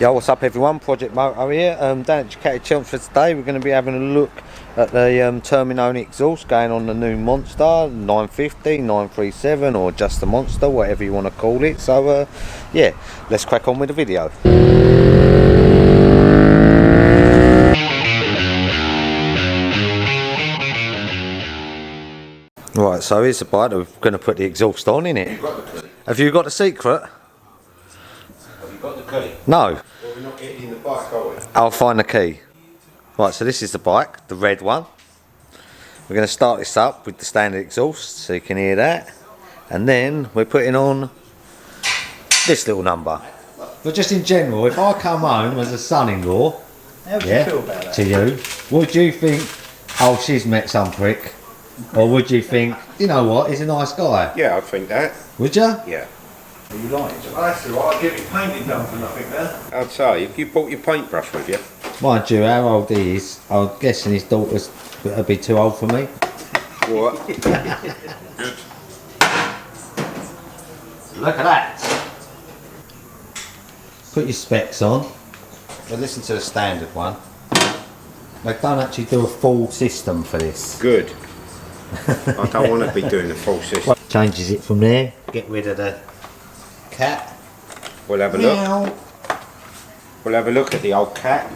Yo, what's up everyone, Project Moto here, down at Ducati Chelmsford today. We're going to be having a look at the Termignoni Exhaust going on the new Monster 950, 937 or just the Monster, whatever you want to call it. So yeah, let's crack on with the video. Right, so here's the bike that we're going to put the exhaust on, innit? Have you got the secret? Have you got the key? No. Well, we're not getting in the bike, are we? I'll find the key. Right, so this is the bike, the red one. We're going to start this up with the standard exhaust, so you can hear that. And then we're putting on this little number. But just in general, if I come home as a son-in-law, how would you feel about that? To you, would you think, oh, she's met some prick? Or would you think, you know what, he's a nice guy? Yeah, I think that. Would you? Yeah. Are you lying? Oh, that's alright, I'll get it painted done for nothing now. I'd say, if you brought your paintbrush with you. Mind you, how old he is, I'm guessing his daughter's a bit too old for me. What? Look at that. Put your specs on. But listen to the standard one. They don't actually do a full system for this. Good. I don't want to be doing the full system. Changes it from there. Get rid of the cat. We'll have a look. We'll have a look at the old cat.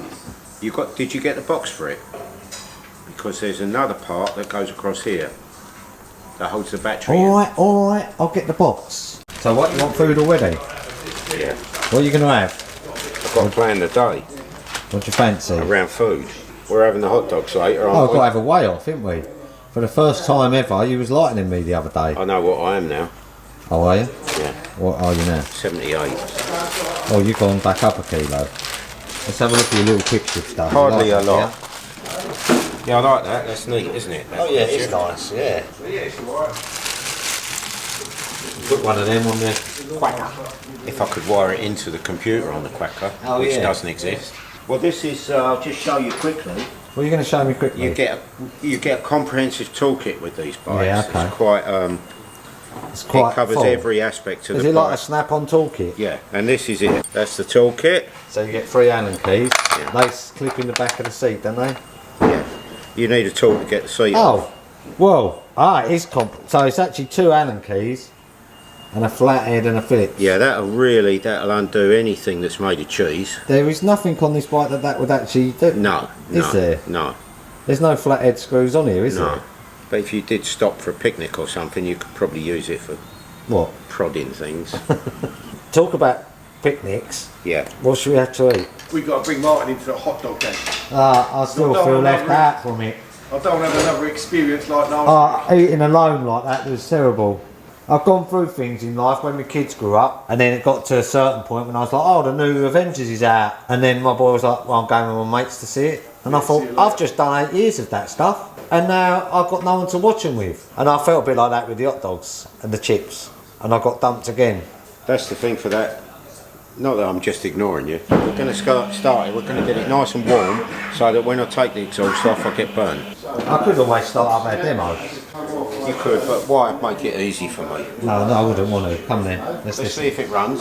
Did you get the box for it? Because there's another part that goes across here that holds the battery. Alright, I'll get the box. So what, you want food already? Yeah. What are you going to have? I've got a plan today. What do you fancy? Around food. We're having the hot dogs later, aren't Oh, we? I've got to have a weigh off, haven't we? For the first time ever, you was lightening me the other day. I know what I am now. Oh, are you? Yeah. What are you now? 78. Oh, you've gone back up a kilo. Let's have a look at your little picture stuff. Hardly like a that, lot. Yeah, I like that. That's neat, isn't it? Oh yeah, it's nice, yeah. Put one of them on the quacker. If I could wire it into the computer on the quacker, which doesn't exist. Well, this is, I'll just show you quickly. What are you going to show me quickly? You get a comprehensive toolkit with these bikes. Yeah, okay. It's quite it covers full. every aspect of the bike. Is it like a snap-on toolkit? Yeah, and this is it. That's the toolkit. So you get 3 Allen keys. Yeah. They clip in the back of the seat, don't they? Yeah. You need a tool to get the seat off. Well, it's so it's actually 2 Allen keys and a flathead and a Phillips. Yeah, that'll undo anything that's made of cheese. There is nothing on this bike that would actually do. No. Is there? No. There's no flathead screws on here, is there? No. But if you did stop for a picnic or something, you could probably use it for what? Prodding things. Talk about picnics. Yeah. What should we have to eat? We've got to bring Martin into a hot dog game. I still feel left out from it. I don't have another experience like last week. Eating alone like that was terrible. I've gone through things in life when my kids grew up, and then it got to a certain point when I was like, oh, the new Avengers is out, and then my boy was like, well, I'm going with my mates to see it, and I thought, I've just done 8 years of that stuff, and now I've got no one to watch them with, and I felt a bit like that with the hot dogs and the chips, and I got dumped again. That's the thing for that. Not that I'm just ignoring you. We're going to start it. We're going to get it nice and warm so that when I take the exhaust off, I get burned. I could always start up our demo. You could, but why make it easy for me? No, I wouldn't want to. Come then. Let's see if it runs.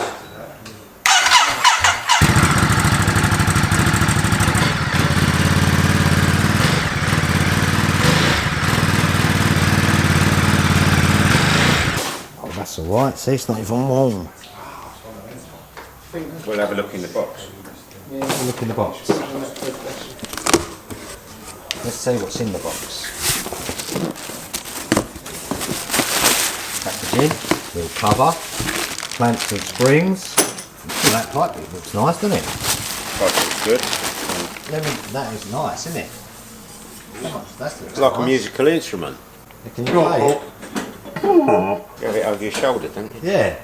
Oh, that's alright. See, it's not even warm. We'll have a look in the box. Yeah, have a look in the box. Let's see what's in the box. Packaging, little cover, clamps with springs. That pipe looks nice, doesn't it? Box looks good. That is nice, isn't it? That's It's like a musical instrument. Can you play it? You have it over your shoulder, don't you? Yeah.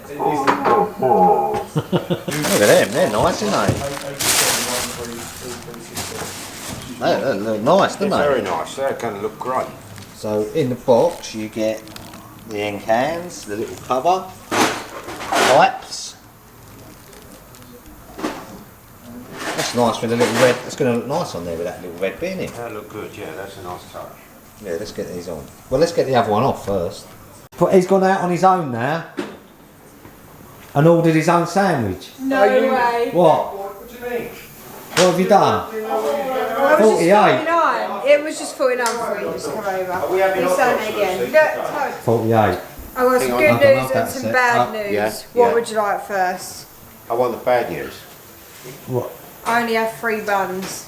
Look at them, they're nice, aren't they? They look nice, don't They're they? very nice. They're going to look great. So in the box you get the end cans, the little cover, pipes. That's nice with the little red. It's going to look nice on there with that little red bit in it. That look good. Yeah, that's a nice touch. Yeah, let's get these on. Well, let's get the other one off first. But he's gone out on his own now and ordered his own sandwich. No way. What? What do you mean? What have you done? 48. 49. It was just 49 before you just come over. He's done it again. Look, 48. I got some good news and some bad news. Yeah, What yeah. would you like first? I want the bad news. What? I only have 3 buns.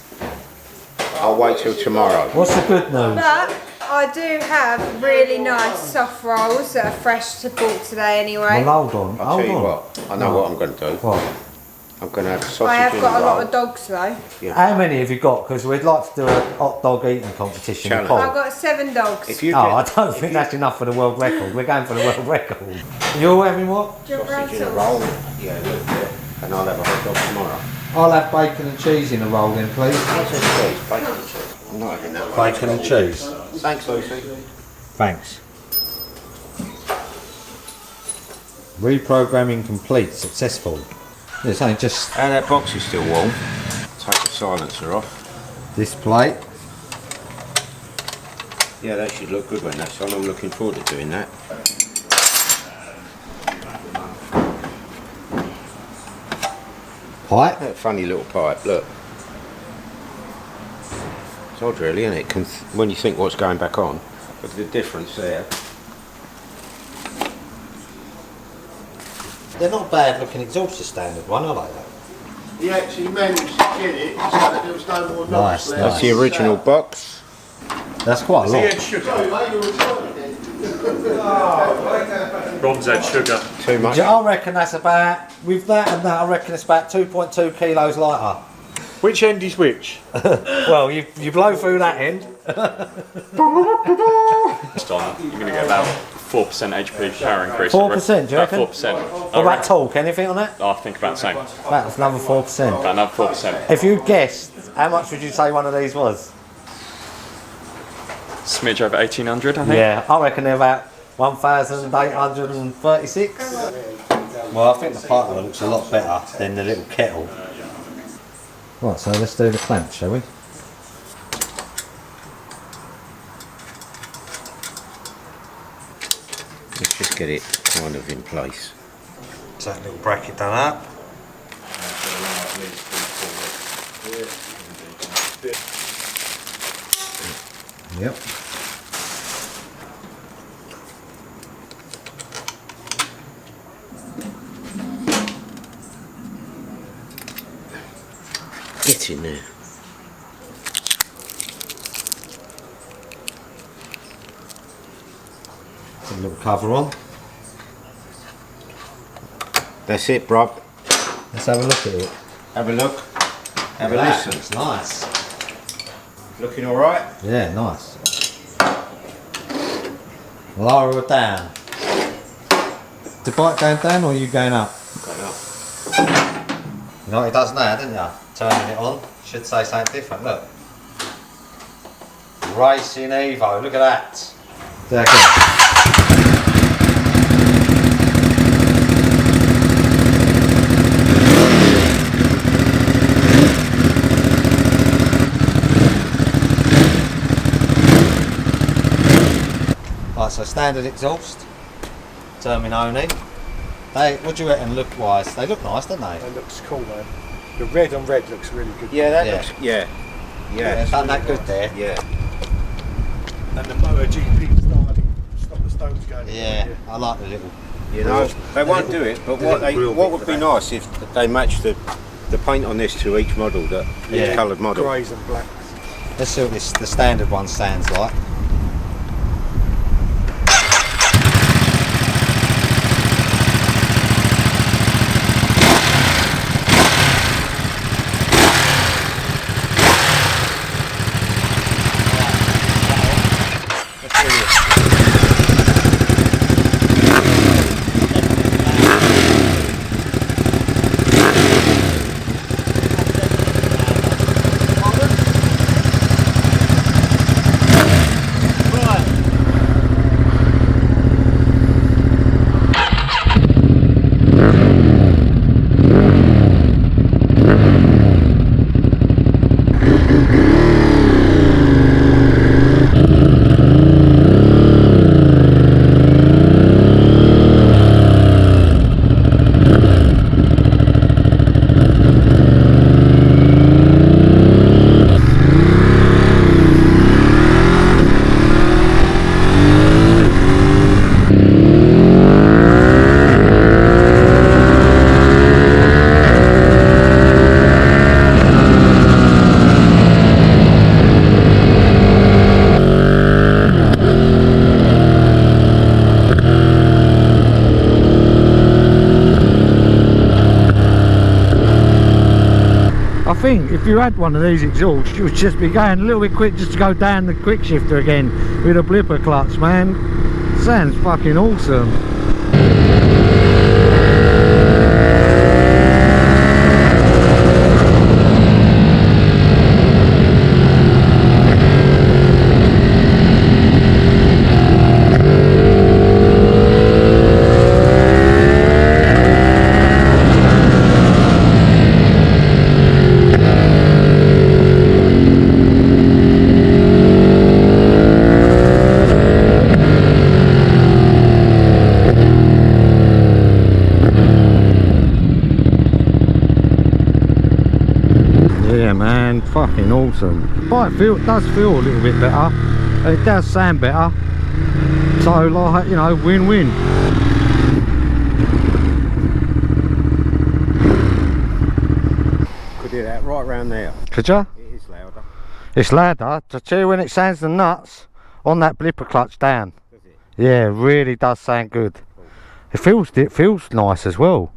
I'll wait till tomorrow. What's the good news? But I do have really nice soft rolls that are fresh to bought today anyway. Well, hold on. I'll tell you what, I know what I'm going to do. What? I'm going to have a sausage I have in got a a lot roll. of dogs though. How many have you got? Because we'd like to do a hot dog eating competition. Challenge. I've got 7 dogs. If you Oh, I get don't think that's enough for the world record. We're going for the world record. You're having what? Do you want sausage in a rattles? roll, yeah, look, yeah, and I'll have a hot dog tomorrow. I'll have bacon and cheese in a roll then, please. Bacon and cheese, bacon and cheese. I'm not having that one. Bacon and cheese. Thanks, Lucy. Thanks. Reprogramming complete. Successful. It's only just And that box is still warm. Take the silencer off. display. Yeah, that should look good when that's on. I'm looking forward to doing that. Pipe. That funny little pipe, look. It's odd really, isn't it? When you think what's going back on, but the difference there. They're not bad looking exhaust, the standard one, are they? He actually managed to get it so that there was no more Nice, knobs left. That's the original box. That's quite a lot. Sorry, mate, you were trying then. Bronze edge sugar. Too much. I reckon that's about, with that and that, I reckon it's about 2.2 kilos lighter. Which end is which? Well, you blow through that end. Just on, you're going to get about 4% HP power increase. 4%, do you About reckon? 4%. What about torque? Anything on that? I think about the same. That's another 4%. About another 4%. If you guessed, how much would you say one of these was? Smidge over 1800, I think. Yeah, I reckon they're about 1,836. Well, I think the partner looks a lot better than the little kettle. Right, so let's do the clamp, shall we? Let's just get it kind of in place. So that little bracket done up. Yep. Get in there. Put a little cover on. That's it, bruv. Let's have a look at it. Have a look. Have a That listen. looks nice. Looking all right? Yeah, nice. Lower it down. The bike going down or are you going up? Going up. You know what it does now, didn't you? Turning it on. Should say something different, look. Racing Evo, look at that. Do that again. Right, so standard exhaust. Termignoni. What do you reckon look wise? They look nice, don't they? That looks cool, man. The red on red looks really good. Yeah, that Yeah. looks. Yeah. Yeah. They've done that good there. Yeah. And the MotoGP starting stop the stones going. Yeah, I like the little. You know, they won't do it, but what would be nice if they match the paint on this to each model, Yeah. each coloured model. Greys and blacks. Let's see what the standard one sounds like. I think if you had one of these exhausts, you would just be going a little bit quick just to go down the quick shifter again with a blipper clutch, man. Sounds fucking awesome. Yeah man, fucking awesome. The bike does feel a little bit better. It does sound better. So like, you know, win-win. Could hear that right round there. Could ya? It is louder. It's louder. To tell you when it sounds the nuts on that blipper clutch down. Does it? Yeah, it really does sound good. It feels nice as well.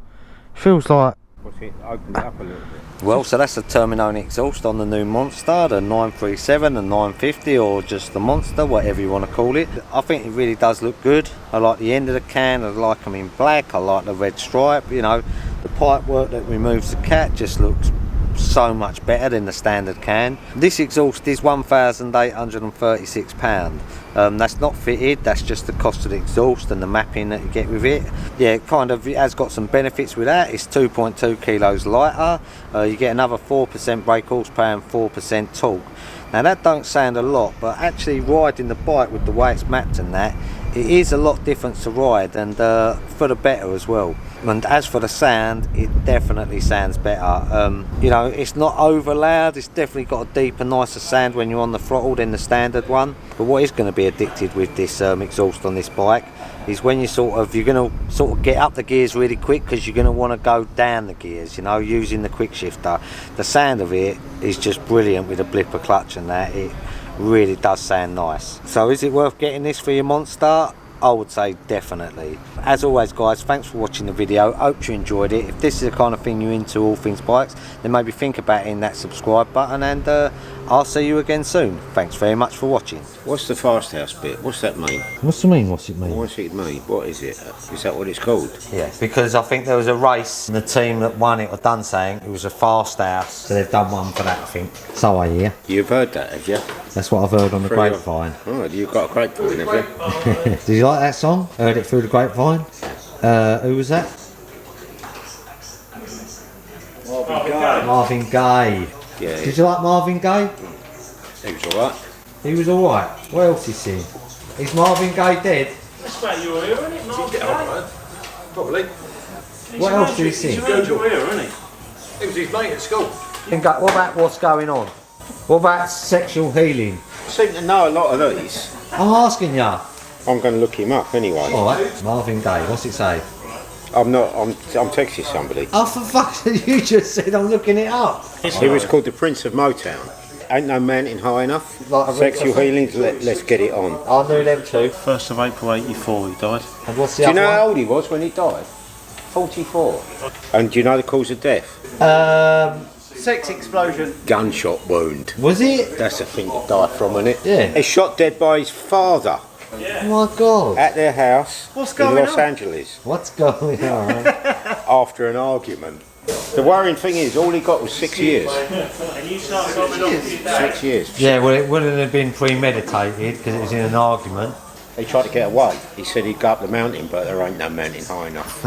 Feels like. What's it? Open it up a little bit. Well, so that's the Termignoni exhaust on the new Monster, the 937 and 950, or just the Monster, whatever you want to call it. I think it really does look good. I like the end of the can, I like them in black, I like the red stripe, you know. The pipe work that removes the cat just looks so much better than the standard can. This exhaust is £1,836. That's not fitted, that's just the cost of the exhaust and the mapping that you get with it. Yeah, it has got some benefits with that. It's 2.2 kilos lighter. You get another 4% brake horsepower and 4% torque. Now that don't sound a lot, but actually riding the bike with the way it's mapped and that, it is a lot different to ride, and for the better as well. And as for the sound, it definitely sounds better. You know, it's not over loud, it's definitely got a deeper, nicer sound when you're on the throttle than the standard one. But what is going to be addicted with this exhaust on this bike is when you're going to get up the gears really quick, because you're going to want to go down the gears, you know, using the quick shifter. The sound of it is just brilliant with a blipper clutch and that. It really does sound nice. So is it worth getting this for your Monster? I would say definitely. As always guys, thanks for watching the video. Hope you enjoyed it. If this is the kind of thing you're into, all things bikes, then maybe think about hitting that subscribe button, and I'll see you again soon. Thanks very much for watching. What's the fast house bit? What's that mean? What's it mean? What's it mean? What's it mean? What is it? Is that what it's called? Yeah, because I think there was a race and the team that won it or done saying it was a fast house, so they've done one for that, I think. So I hear. You've heard that, have you? That's what I've heard on the Pretty grapevine. Oh, you've got a grapevine, have you? Did you like that song? Heard it through the grapevine. Who was that? Marvin Gaye. Yeah. Did you like Marvin Gaye? He was alright. He was alright. What else is he? Is Marvin Gaye dead? That's about your ear, isn't it? Marvin Gaye? Probably. What else did he sing? He's around your ear, isn't he? He was his mate at school. What about What's Going On? What about Sexual Healing? I seem to know a lot of these. I'm asking ya. I'm going to look him up anyway. Alright, Marvin Gaye, what's it say? I'm texting somebody. Oh, for fuck's sake, you just said I'm looking it up. He was called the Prince of Motown. Ain't no mountain high enough. Like a Sexual record. Healings, let's get it on. I knew them too. 1st of April 84 he died. And what's the Do you other know one? how old he was when he died? 44. And do you know the cause of death? Sex explosion. Gunshot wound. Was it? That's the thing to die from, isn't it? Yeah. He's shot dead by his father Oh my god. at their house What's in going Los on? Angeles What's going on? after an argument. The worrying thing is, all he got was 6 years. And you start coming off with that. 6 years. Yeah, well, it wouldn't have been premeditated because it was in an argument. He tried to get away. He said he'd go up the mountain, but there ain't no mountain high enough.